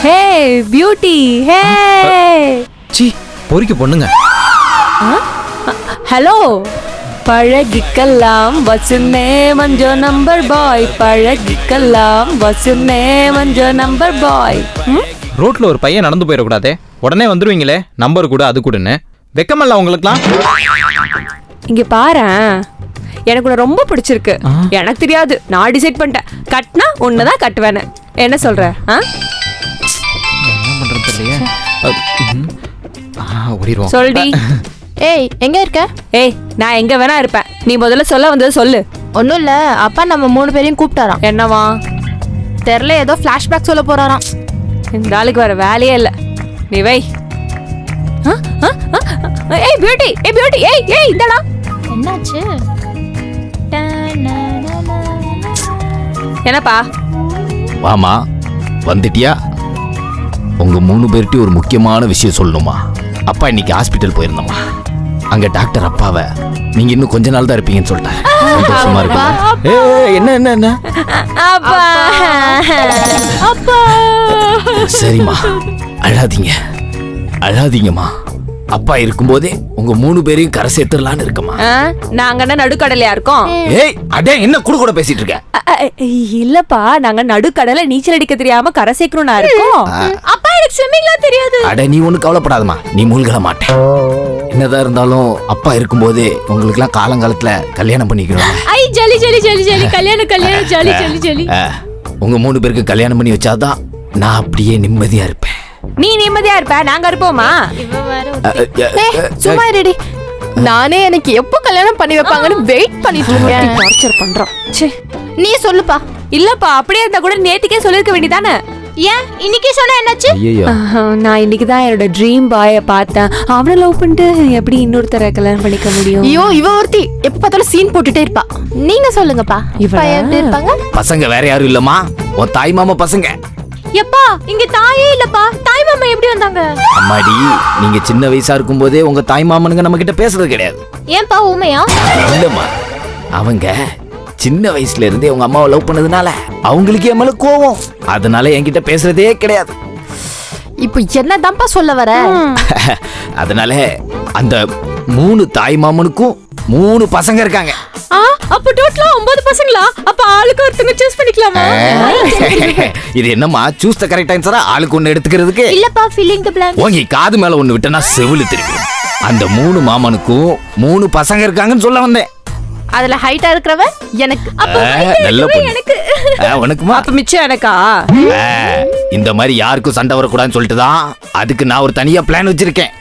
ஹே beauty, ஹே C பொறிக்க பொண்ணுங்க. Hello, பழகிக்கலாம் வசுனே மஞ்சோ number பாய், பழகிக்கலாம் வசுனே மஞ்சோ number பாய். ரோட்ல ஒரு பையன் நடந்து போயிடக்கூடாதே, உடனே வந்துருவீங்களே நம்பர் கூட அது கூடன்னு. வெக்கமல்ல உங்களுக்குலாம்? இங்க பாரேன், எனக்கு உன்னை ரொம்ப பிடிச்சிருக்கு. எனக்கு தெரியாது, நான் டிசைட் பண்ணிட்டேன், கட்டினா உன்னதான் கட்டுவேன்னு. என்ன சொல்ற? என்ன பண்றது இல்லையே. ஓடிடுவோம். சொல்டி. ஏய் எங்க இருக்க? ஏய் நான் எங்க வேணா இருப்பேன், நீ முதல்ல சொல்ல வந்தது சொல்லு. ஒன்றும் இல்லை, அப்பா நம்ம 3 பேரையும் கூப்பிட்டாராம். என்னவா? தெரில, ஏதோ ஃப்ளாஷ்பேக் சொல்ல போறாராம். இந்த ஆளுக்கு வர வேலையே இல்லை. நீ வை. ஏய் பியூட்டி, ஏய் பியூட்டி, ஏய் ஏய் இந்தடா. என்னாச்சு? என்னப்பா? வாமா, வந்துட்டியா? உங்க 3 பேர்கிட்ட ஒரு முக்கியமான விஷயம் சொல்லணுமா? அப்பா இன்னைக்கு ஹாஸ்பிட்டல் போயிருந்தோமா, அங்க டாக்டர் அப்பாவை நீங்க இன்னும் கொஞ்ச நாள் தான் இருப்பீங்கன்னு சொல்லிட்டாரு. சந்தோஷமா இருக்கு. என்ன என்ன என்ன? அப்பா அப்பா. சரிம்மா, அழாதீங்க அழாதீங்கம்மா. அப்பா இருக்கும்போதே உங்க 3 பேரையும் கரை சேர்த்துடலான்னு இருக்கமா. நாங்க என்ன நடுக்கடலையா இருக்கோம்? ஏய் அடே, என்ன கூட பேசிட்டு இருக்க? இல்லப்பா, நாங்க நடுக்கடலை நீச்சல் அடிக்க தெரியாம கரை சேர்க்கணும்னா இருக்கோம். அப்பா எனக்கு ஸ்விம்மிங்லாம் தெரியாது. அட நீ ஒண்ணு கவலைப்படாதமா, நீ மூழ்கல மாட்டேன். என்னதான் இருந்தாலும் அப்பா இருக்கும்போதே உங்களுக்கு எல்லாம் காலங்காலத்துல கல்யாணம் பண்ணிக்கிறோம். ஐ ஜலி ஜலி ஜலி ஜலி, கல்யாணம் கல்யாணம் ஜலி ஜலி ஜலி. உங்க 3 பேருக்கு கல்யாணம் பண்ணி வச்சாதான் நான் அப்படியே நிம்மதியா இருப்பேன். நீ நிம்மதியா இருப்ப, நாங்க இருப்போமா? சும்மா ரெடி. நானே எனக்கு எப்போ கல்யாணம் பண்ணி வைப்பாங்கன்னு வெயிட் பண்ணிட்டு இருக்கேன். டார்ச்சர் பண்றோம். ச்சே, நீ சொல்லுப்பா. இல்லப்பா, அப்படியே இருந்தா கூட நேத்துக்கே சொல்லிருக்க வேண்டியதானே. ஏன் இன்னைக்கே சொன்னா என்னாச்சு? ஐயோ, நான் இன்னைக்கு தான் என்னோட ட்ரீம் பாய பார்த்தேன். அவனை லவ் பண்ணிட்டு எப்படி இன்னொருத்தரை கல்யாணம் பண்ணிக்க முடியும்? ஐயோ, இவ ஒருத்தி எப்ப பார்த்தாலும் சீன் போட்டுட்டே இருப்பா. நீங்க சொல்லுங்கப்பா, இப்ப எப்படி இருப்பாங்க? பசங்க வேற யாரும் இல்லம்மா, உன் தாய் மாமா பசங்க. எப்பா இங்க தாயே இல்லப்பா, தாய் மாமா எப்படி வந்தாங்க? அம்மாடி, நீங்க சின்ன வயசா இருக்கும் போதே உங்க தாய் மாமனுங்க நம்ம கிட்ட பேசுறது கிடையாது. ஏன்பா உண்மையா? இல்லம்மா, அவங்க சின்ன வயசுல இருந்தே உங்க அம்மாவை லவ் பண்ணதுனால அவங்களுக்கு என் மேல கோவம், அதனால என்கிட்ட பேசுறதே கிடையாது. இப்போ என்னதான்ப்பா சொல்ல வர? அதனால அந்த 3 தாய் மாமனுக்கும் 3 பசங்க இருக்காங்க. அப்ப டோட்டலா 9 பசங்களா? அப்ப ஆளுக்கு ஒருத்தங்க சூஸ் பண்ணிக்கலாமா? இது என்னம்மா சூஸ் த கரெக்ட் ஆன்சரா? ஆளுக்கு ஒண்ணு எடுத்துக்கிறதுக்கு இல்லப்பா, ஃபில்லிங் தி blank. ஓங்கி காது மேல ஒண்ணு விட்டனா செவிலு திருப்பி. அந்த 3 மாமனுக்கும் 3 பசங்க இருக்காங்கன்னு சொல்ல வந்தேன். அதுல ஹைட்டா இருக்கிறவ எனக்கு. நல்ல பொண்ணு. உனக்குமா? அப்ப மிச்சம் எனக்கா? இந்த மாதிரி யாருக்கும் சண்டை வரக்கூடாதுன்னு சொல்லிட்டு தான் அதுக்கு நான் ஒரு தனியா பிளான் வச்சிருக்கேன்.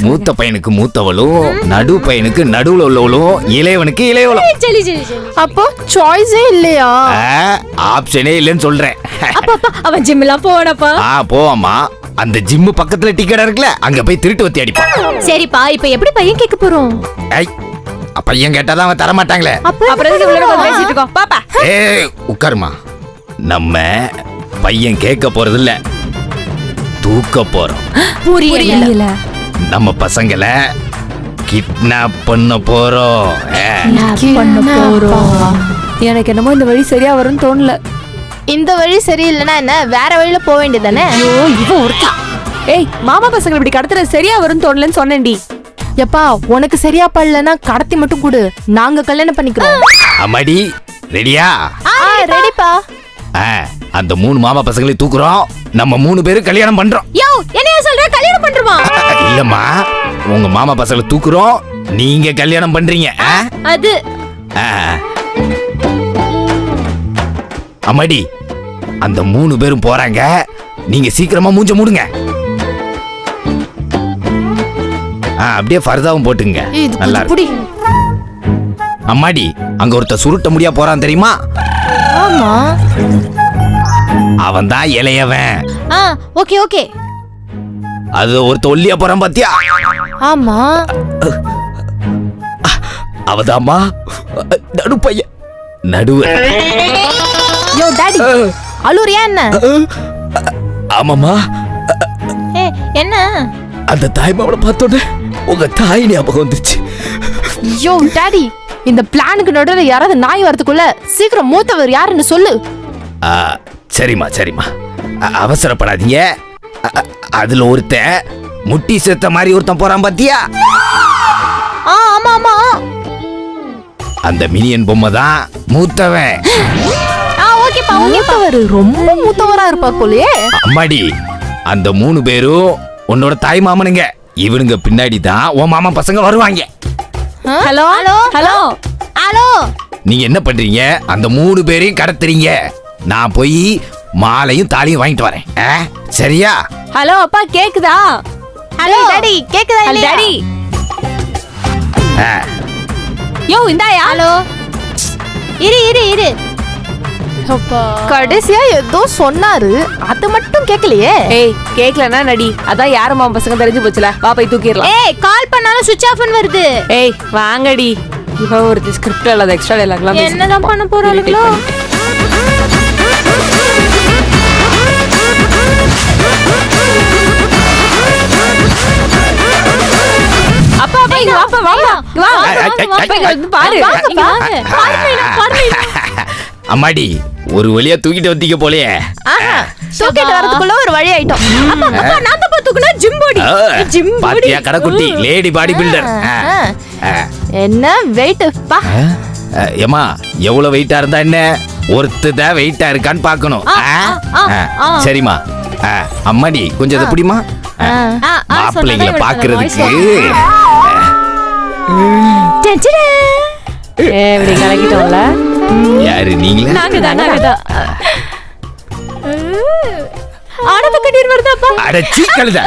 மூத்த பையனுக்கு மூத்தவளும், நடு பையனுக்கு நடுவுல உள்ளவளும், இளையவனுக்கு இளையவளும். அப்போ சாய்ஸே இல்லையா? ஆப்ஷனே இல்லைன்னு சொல்றேன். அப்பா அவன் ஜிம் எல்லாம் போனப்பா. போவாமா, அந்த ஜிம் பக்கத்துல டிக்கெட் இருக்குல்ல, அங்க போய் திருட்டு வத்தி அடிப்பான். சரிப்பா, இப்போ எப்படி பையன் கேட்க போறோம்? பையன் கேட்டாதான் அவன் தர மாட்டாங்களே. அப்புறம் பேசிட்டு இருக்கோம் பாப்பா. உட்காருமா. நம்ம பையன் கேட்க போறது இல்ல, தூக்க போறோம். புரியல. நம்ம பசங்களை கிட்னாப் பண்ண போறோம். எனக்கு என்னமோ இந்த வழி சரியா வரும்னு தோணல. இந்த வழி சரியில்லைன்னா என்ன, வேற வழியில போக வேண்டியதானே? இவ ஒருத்தா. ஏய், மாமா பசங்க இப்படி கடத்துறது சரியா வரும்னு தோணலன்னு சொன்னேன்டி. எப்பா, உனக்கு சரியா படலன்னா கடத்தி மட்டும் கொடு, நாங்க கல்யாணம் பண்ணிக்கிறோம். அம்மாடி, ரெடியா? ரெடிப்பா. அந்த 3 மாமா பசங்களையும் தூக்குறோம், நம்ம 3 பேரும் கல்யாணம் பண்றோம். யோ, என்னைய சொல்ற? கல்யாணம் பண்றோமா? இல்லம்மா, உங்க மாமா பசங்களை தூக்குறோம், நீங்க கல்யாணம் பண்றீங்க. அது அம்மாடி, அந்த 3 பேரும் போறாங்க, நீங்க சீக்கிரமா மூஞ்ச மூடுங்க. அப்படியே ஃபர்தாவும் போட்டுங்க. நல்லா இருக்கு. அம்மாடி, அங்க ஒருத்த சுருட்ட முடியா போறான் தெரியுமா? ஆமா, அவன் தான் இளையவன். Okay okay. அது ஒருத்த ஒல்லியா போறான் பாத்தியா? ஆமா, அவதாம்மா நடு பையன், நடுவு. யோ டாடி, அழுறியா என்ன? ஆமாமா. என்ன? அந்த தாய்மாவனை பார்த்தோன்னே உங்க தாய் ஞாபகம் வந்துருச்சு. யோ டாடி, இந்த பிளானுக்கு நடுவுல யாராவது நாய் வரதுக்குள்ள சீக்கிரம் மூத்தவர் யாருன்னு சொல்லு. சரிம்மா சரிம்மா. அவசரப்படாதீங்க. அதுல ஒருத்தன் முட்டி செத்த மாதிரி ஒருத்தன் போறான் பாத்தியா? ஆமா ஆமா. அந்த மினியன் பொம்மை தான் மூத்தவன். ஓகேப்பா மூத்தவர், ரொம்ப மூத்தவரா இருப்பார் போலயே. அம்மாடி, அந்த 3 பேரும் உன்னோட தாய் மாமனுங்க. இவனுங்க பின்னாடி தான் உன் மாமா பசங்க வருவாங்க. ஹலோ ஹலோ ஹலோ ஹலோ, நீங்க என்ன பண்றீங்க? அந்த 3 பேரையும் கடத்துறீங்க. நான் போய் மாலையும் தாலியும் வாங்கிட்டு வரேன். சரியா? ஹலோ அப்பா கேக்குதா? ஹலோ டாடி, கேக்குதா ஹலோ இல்லையா? டாடி. யோ இந்தாயா. ஹலோ, இரு. கடைசியா ஏதோ சொன்னாரு, அது மட்டும் கேக்கலையே. ஏய் கேக்கலனா நடி. அதான் யார மாமா பசங்க தெரிஞ்சு போச்சுல. வா போய் தூக்கிடலாம். ஏய், கால் பண்ணாலும் சுவிட்ச் ஆஃப்னு வருது. ஏய் வாங்கடி. இவ ஒரு ஸ்கிரிப்ட் அல்லது எக்ஸ்ட்ரா டயலாக்லாம் என்னதான் பண்ண போறாளுங்களோ? அப்பா அப்பா இங்க வாப்பா வாப்பா. வா பாரு. இங்க வாங்க. அம்மாடி, ஒரு வழியா தூக்கிட்டு வந்தீங்க போலயே. தூக்கிட்டு வரதுக்குள்ள ஒரு வழி ஆயிட்டோம். அப்பா நான் தான் தூக்குனா ஜிம் பாடி. பாத்தியா கடைக்குட்டி, லேடி பாடி பில்டர். என்ன வெயிட் பா. ஏமா, எவ்வளவு வெயிட்டா இருந்தா என்ன? ஒருத்ததான் வெயிட்டா இருக்கான்னு பாக்கணும். சரிம்மா. அம்மாடி, கொஞ்சம் இதை பிடிமா. மாப்பிள்ளைங்களை பாக்குறதுக்கு இப்படி கலக்கிட்டோம்ல. யாரு நீங்களா? நாங்கதான். ஆடப்ப கண்ணீர் வருதாப்பா. அடச்சி கழுத.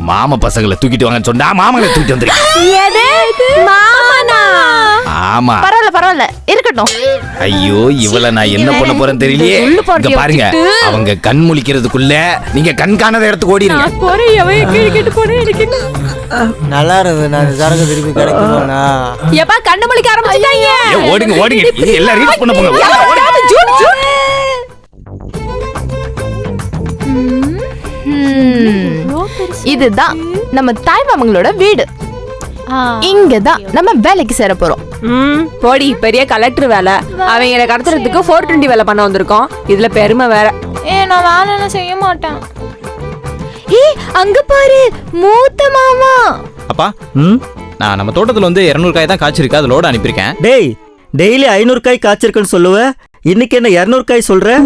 மாமா பசங்களை தூக்கிட்டு வாங்கன்னு சொன்னா மாமங்களை தூக்கிட்டு வந்துருக்கேன். மாமனா? ஆமா. பரவாயில்ல இருக்கட்டும். ஐயோ, இவள நான் என்ன பண்ண போறேன்னு தெரியலையே. இங்க பாருங்க, அவங்க கண் முழிக்கிறதுக்குள்ள நீங்க கண் காணாத இடத்துக்கு ஓடிடுங்க. நல்லா இருக்கு. நான் சரக்கு திருப்பி கிடைக்குமாண்ணா? எப்பா கண்ணு முழிக்க ஆரம்பிச்சிட்டாங்க. ஓடுங்க. எல்லாம் ரீல்ஸ் பண்ண போங்க. இதுதான் நம்ம தாய் மாமங்களோட வீடு. இங்கதான் நம்ம வேலைக்கு சேர போறோம். போடி, பெரிய கலெக்டர் வேலை. அவங்களை கடத்துறதுக்கு 420 வேலை பண்ண வந்திருக்கோம். இதுல பெருமை வேற. நான் வேலை செய்ய மாட்டேன். அங்க பாரு, மூத்த மாமா. அப்பா, நான் நம்ம தோட்டத்துல வந்து 200 காய் தான் காய்ச்சிருக்கு. அது லோடு அனுப்பியிருக்கேன். டேய், டெய்லி 500 காய் காய்ச்சிருக்குன்னு சொல்லுவேன். இன்னைக்கு என்ன 200 காய் சொல்ற?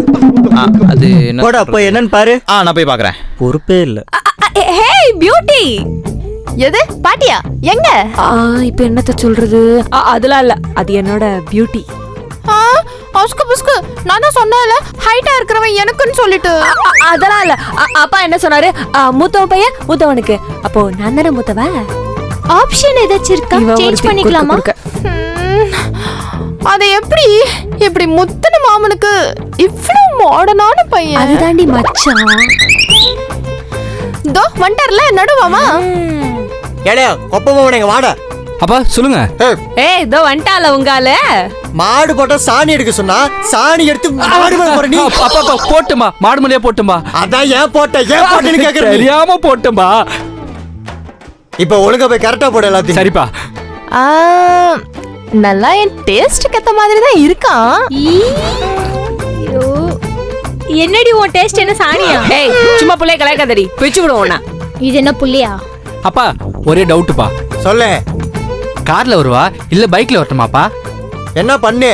அது என்ன போடா, போய் என்னன்னு பாரு. நான் போய் பாக்குறேன். பொறுப்பே இல்ல. ஹே பியூட்டி. எது பாட்டியா? எங்க? இப்ப என்னத்த சொல்றது? அதெல்லாம் இல்ல, அது என்னோட பியூட்டி. அஸ்கு புஸ்கு, நான் தான் சொன்னேன்ல ஹைட்டா இருக்கிறவன் எனக்குன்னு சொல்லிட்டு. அதெல்லாம் இல்ல. அப்பா என்ன சொன்னாரு? மூத்தவ பையன் மூத்தவனுக்கு. அப்போ நான் தானே மூத்தவ. ஆப்ஷன் ஏதாச்சும் இருக்கா? சேஞ்ச் பண்ணிக்கலாமா? அது எப்படி முத்தன மாமனுக்கு இவ்ளோ மாடர்னான பையன்? அதுதாண்டி மச்சான். தோ வண்டர்ல நடுவாமா. ஏடா கொப்பமா உனக்கு வாடா. அப்பா சொல்லுங்க. ஏய் இதோ வண்டால உங்கால. மாடு போட்டா சாணி எடுக்க சொன்னா சாணி எடுத்து மாடு மேல போற நீ. அப்பா போட்டுமா, மாடு மேலயே போட்டுமா. அதான் ஏன் போட்டேன்னு கேக்குறேன். தெரியாம போட்டுமா. இப்ப ஒழுங்கா போய் கரெக்டா போடு எல்லாத்தையும். சரிப்பா. நல்லா என் டேஸ்ட்க்கு ஏத்த மாதிரி தான் இருக்கான். என்னடி உன் டேஸ்ட் என்ன சாணியா? ஏய் சும்மா புள்ளைய கலக்காதடி, பிச்சு விடுவோம். இது என்ன புள்ளியா? அப்பா ஒரே டவுட்டுப்பா. சொல்லு. கார்ல வருவா இல்ல பைக்ல வரட்டுமாப்பா? என்ன பண்ணு?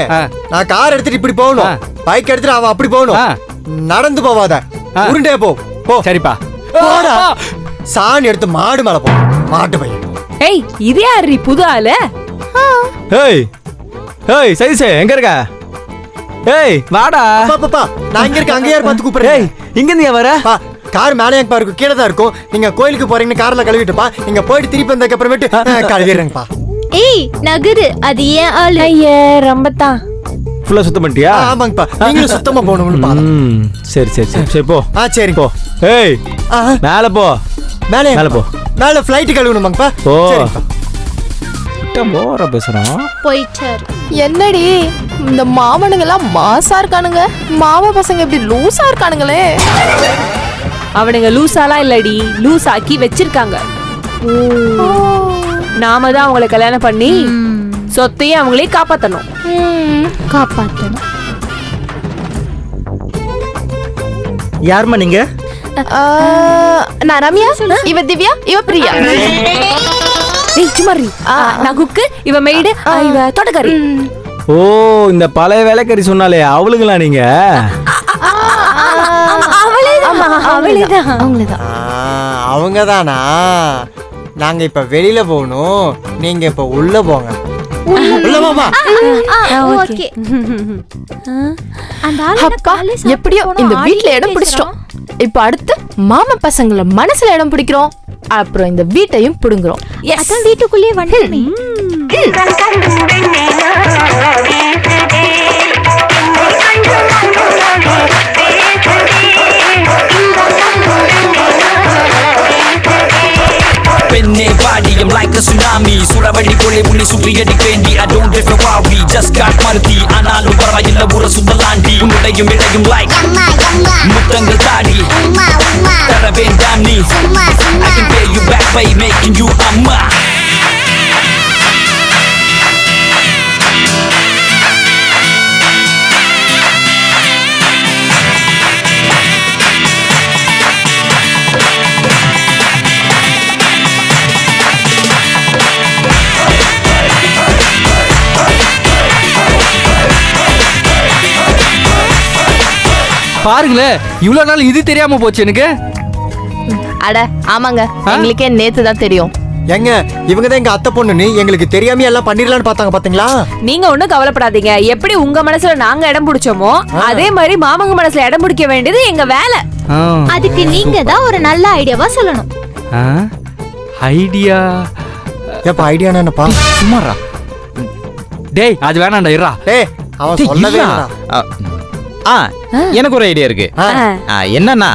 நான் கார் எடுத்துட்டு இப்படி போகணும், பைக் எடுத்துட்டு அவன் அப்படி போகணும். நடந்து போவாத, உருண்டே போ. சரிப்பா. போடா. சாணி எடுத்து மாடு மேல போ. மாட்டு பையன். ஏய் இது யாரு புது ஆளு? ஏய் சைஸே எங்க இருக்க? ஏய் வாடா. பாப்பா நான் இங்க இருக்க, அங்க யார் பார்த்து கூப்பிடுறேன்? ஏய் இங்க இருந்து வர? கார் மேலே எங்க பாருக்கு, கீழே தான் இருக்கும். நீங்க கோயிலுக்கு போறீங்கன்னு கார்ல கழுவிட்டுப்பா. நீங்க போயிட்டு திருப்பி வந்ததுக்கு அப்புறமேட்டு கழுவிடுறேங்கப்பா. ஏய் நகரு, அது ஏன் ஆளு? ஐயே ரம்பத்தான். ஃபுல்லா சுத்தம் பண்ணிட்டியா? ஆமாங்கப்பா, நீங்களும் சுத்தமா போகணும்னு பாருங்க. சரி சரி சரி சரி போ. சரி போ. ஏய் மேல போ. மேலே மேல போ. மேல ஃளைட் கழுவணுமாங்கப்பா. ஓ சரிப்பா. போற பேசுறோம். போயிட்டாரு. என்னடி இந்த மாமனுங்க எல்லாம் மாசா இருக்கானுங்க, மாமா பசங்க இப்படி லூசா இருக்கானுங்களே. அவனுங்க லூசாலாம் இல்லடி, லூஸ் ஆக்கி வச்சிருக்காங்க. நாம தான் அவங்களை கல்யாணம் பண்ணி சொத்தையும் அவங்களே காப்பாத்தணும். காப்பாத்தணும். யாரும்மா நீங்க? நான் ரம்யா, இவ திவ்யா, இவ பிரியா. ஏய் சும்மா இரு. நான் குக்கு, இவ மெய்டு, இவ தோட்டக்காரி. ஓ, இந்த பழைய வேலைக்காரி சொன்னாலே அவளுங்களா நீங்க? அவங்களேதான். அவங்க தானா? நாங்க இப்ப வெளியில போகணும், நீங்க இப்ப உள்ள போங்க. உள்ள போமா. ஓகே. அந்த ஆளு அப்பா, எப்படியோ இந்த வீட்ல இடம் பிடிச்சிட்டோம். இப்ப அடுத்து மாமா பசங்கள மனசுல இடம் பிடிக்கிறோம். அப்புறம் இந்த வீட்டையும் புடுங்குறோம். அதான் வீட்டுக்குள்ளேயே வந்துட்டோமே. பெண்ணே பாடியம் like a tsunami சுறவழி போலே உன்னை சுற்றி அடிப்பேண்டி I don't drift a worry just got மருதி ஆனாலும் பரவாயில்ல ஊர சுந்தலாண்டி உன்னுடையும் இடையும் like முத்தங்கள் தாடி தர வேண்டாம் நீ I can pay you back by making you அம்மா. பாருங்களேன், இவ்வளவு நாள் இது தெரியாம போச்சு எனக்கு. அட ஆமாங்க, எங்களுக்கே நேத்து தான் தெரியும். எங்க இவங்க தான் எங்க அத்தை பொண்ணுன்னு எங்களுக்கு தெரியாம எல்லாம் பண்ணிடலாம்னு பார்த்தாங்க பாத்தீங்களா? நீங்க ஒண்ணும் கவலைப்படாதீங்க. எப்படி உங்க மனசுல நாங்க இடம் பிடிச்சோமோ அதே மாதிரி மாமங்க மனசுல இடம் பிடிக்க வேண்டியது எங்க வேலை. அதுக்கு நீங்க தான் ஒரு நல்ல ஐடியாவா சொல்லணும். ஐடியா? ஏப்பா ஐடியானா என்னப்பா? சும்மாரா. டேய், அது வேணாம்டா, இருடா. டேய், அவன் சொல்லவே இல்லடா. எனக்கு ஒரு ஐடியா இருக்கு. என்னன்னா,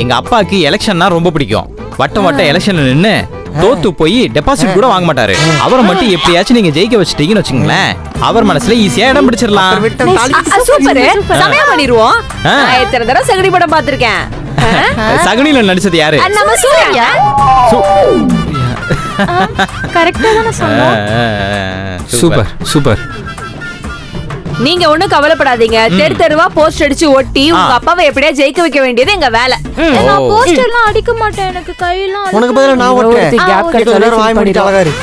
எங்க அப்பாக்கு எலெக்ஷன்னா ரொம்ப பிடிக்கும். வட்டம் வட்டம் எலெக்ஷன்ல நின்னு தோத்து போய் டெபாசிட் கூட வாங்க மாட்டாரு. அவரை மட்டும் எப்படியாச்சும் நீங்க ஜெயிக்க வச்சிட்டீங்கன்னு வச்சுங்களேன், அவர் மனசுல ஈஸியா இடம் பிடிச்சிடலாம். சூப்பர், சமயம் பண்ணிடுவோம். எத்தனை தடவை சகடி படம் பார்த்திருக்கேன். சகுனில நடிச்சது யாரு? நம்ம சூர்யா. கரெக்ட்டா தான சொன்னோம். Super super. நீங்க ஒண்ணும் கவலைப்படாதீங்க. தெரு தெருவா போஸ்ட் அடிச்சு ஒட்டி உங்க அப்பாவை எப்படியா ஜெயிக்க வைக்க வேண்டியது எங்க வேலை. நான் போஸ்டர்லாம் அடிக்க மாட்டேன், எனக்கு கையெல்லாம் உனக்கு பதிலா நான் ஓட்டுறேன். கேப் கட் எல்லாரும் வாய் மூடிட்டு அழகா இரு.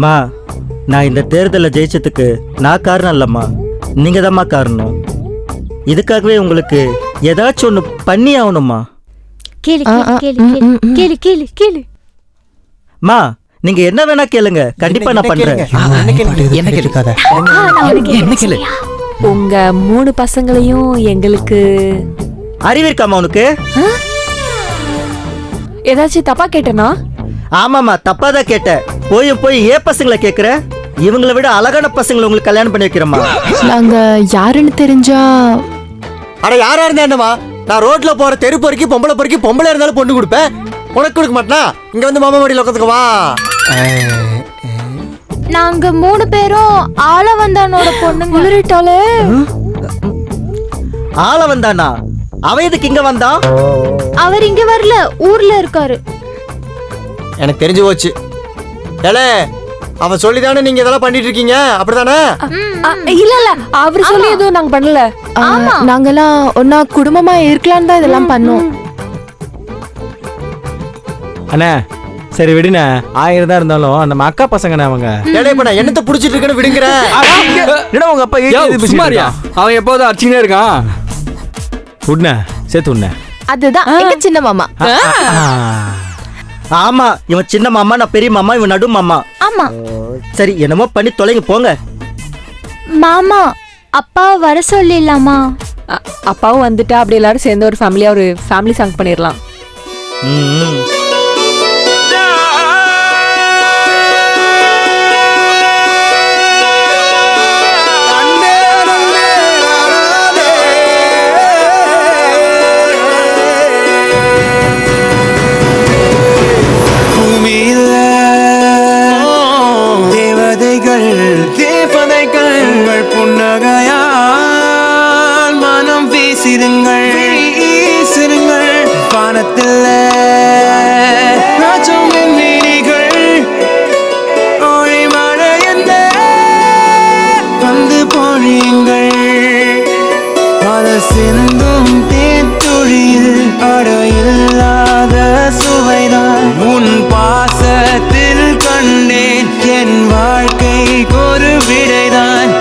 மா, நான் இந்த தேர்தலில் ஜெயிச்சதுக்கு நான் காரணம் இல்லைம்மா, நீங்க தான்மா காரணம். இதுக்காகவே உங்களுக்கு ஏதாச்சும் ஒன்று பண்ணி ஆகணும்மா. கேளு கேளு கேளு கேளு கேளு. மா, நீங்க என்ன வேணா கேளுங்க, கண்டிப்பா நான் பண்றேன். என்ன கேளுக்காத. என்ன கேளு? உங்க 3 பசங்களையும் எங்களுக்கு அறிவு இருக்காமா உனக்கு? ஏதாச்சும் தப்பா கேட்டனா? ஆமாம்மா, தப்பா தான் கேட்டேன். போய் ஏ பசங்களை கேட்குற? இவங்களை விட அழகான பசங்களை உங்களுக்கு கல்யாணம் பண்ணி வைக்கிறோமா? நாங்க யாருன்னு தெரிஞ்சா? அட யாரா இருந்தா என்னவா? நான் ரோட்ல போற தெரு பொறுக்கி பொம்பளை இருந்தாலும் பொண்ணு கொடுப்பேன். உனக்கு கொடுக்க மாட்டேனா? இங்க வந்து மாமா மடியில் உட்காந்துக்க வா. நாங்க 3 பேரும் ஆள வந்தானோட பொண்ணுங்க. உளறிட்டாலே. ஆள வந்தானா? அவ எதுக்கு இங்க வந்தா? அவர் இங்க வரல, ஊர்ல இருக்காரு. எனக்கு தெரிஞ்சு போச்சு. ஏலே, அவன் சொல்லிதானே நீங்க இதெல்லாம் பண்ணிட்டு இருக்கீங்க, அப்படிதானே? இல்ல இல்ல, அவர் சொல்லி எதுவும் நாங்க பண்ணல. நாங்கெல்லாம் ஒன்னா குடும்பமா இருக்கலாம்னு தான் இதெல்லாம் பண்ணோம். அண்ணா சரி விடுண்ணே, 1000 தான் இருந்தாலும் நம்ம அக்கா பசங்கண்ணே அவங்க. ஏலே, இப்ப நான் என்னத்தை புடிச்சிட்டு இருக்கேன்னு விடுங்கற. என்ன உங்க அப்பா சும்மாரியா? அவன் எப்போதும் அடிச்சுனே இருக்கான். உடனே சேர்த்து உடனே. அதுதான் எங்க சின்ன மாமா. ஆமா, இவன் சின்ன மாமா, நான் பெரிய மாமா, இவன் நடு மாமா. ஆமா. சரி, என்னமோ பண்ணி தொலைங்க போங்க. மாமா, அப்பா வர சொல்லிடலாமா? அப்பாவும் வந்துட்டா அப்படி எல்லாரும் சேர்ந்து ஒரு ஃபேமிலி சாங் பண்ணிடலாம். தேவதைகள் புன்னகையால் மனம் வீச வீசிருங்கள் வீசிருங்கள் வானத்தில் ராஜம் மீனிகள் ஒளி மழை என்ன வந்து பொழியுங்கள் அது சிந்தும் தேத்துழியில் அடையில்லாத சுவைதான் உன் பாசத்தில் கண்டேன் என் வாழ்க்கை ஒரு விடைதான்